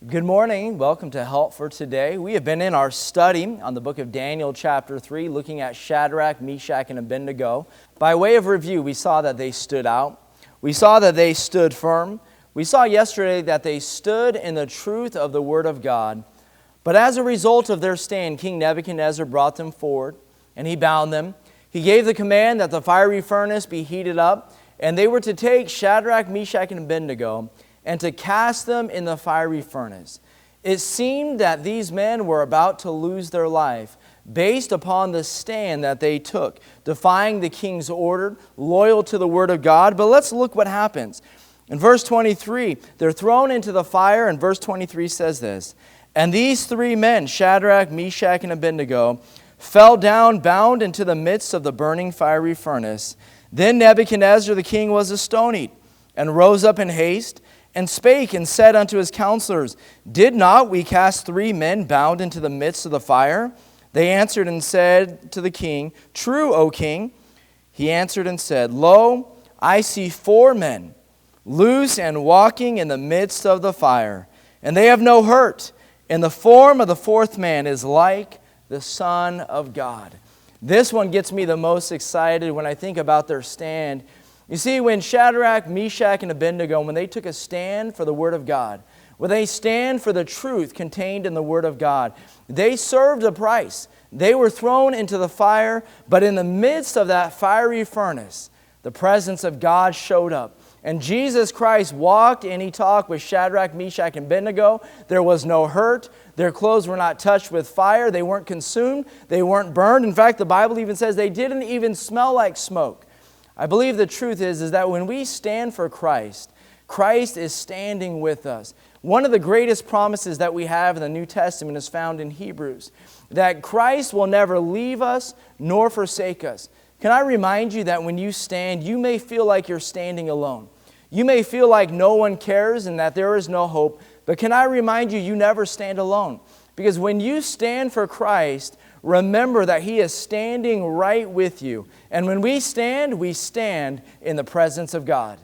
Good morning. Welcome to Help for Today. We have been in our study on the book of Daniel chapter 3, looking at Shadrach, Meshach, and Abednego. By way of review, we saw that they stood out. We saw that they stood firm. We saw yesterday that they stood in the truth of the Word of God. But as a result of their stand, King Nebuchadnezzar brought them forward, and he bound them. He gave the command that the fiery furnace be heated up, and they were to take Shadrach, Meshach, and Abednego and to cast them in the fiery furnace. It seemed that these men were about to lose their life based upon the stand that they took, defying the king's order, loyal to the word of God. But let's look what happens. In verse 23, they're thrown into the fire, and verse 23 says this, "And these three men, Shadrach, Meshach, and Abednego, fell down bound into the midst of the burning fiery furnace. Then Nebuchadnezzar the king was astonied, and rose up in haste, and spake and said unto his counselors, Did not we cast three men bound into the midst of the fire? They answered and said to the king, True, O king. He answered and said, Lo, I see four men, loose and walking in the midst of the fire, and they have no hurt. And the form of the fourth man is like the Son of God." This one gets me the most excited when I think about their stand. You see, when Shadrach, Meshach, and Abednego, when they took a stand for the Word of God, when they stand for the truth contained in the Word of God, they served a price. They were thrown into the fire, but in the midst of that fiery furnace, the presence of God showed up. And Jesus Christ walked and He talked with Shadrach, Meshach, and Abednego. There was no hurt. Their clothes were not touched with fire. They weren't consumed. They weren't burned. In fact, the Bible even says they didn't even smell like smoke. I believe the truth is that when we stand for Christ, Christ is standing with us. One of the greatest promises that we have in the New Testament is found in Hebrews, that Christ will never leave us nor forsake us. Can I remind you that when you stand, you may feel like you're standing alone. You may feel like no one cares and that there is no hope, but can I remind you, you never stand alone. Because when you stand for Christ, remember that He is standing right with you. And when we stand in the presence of God.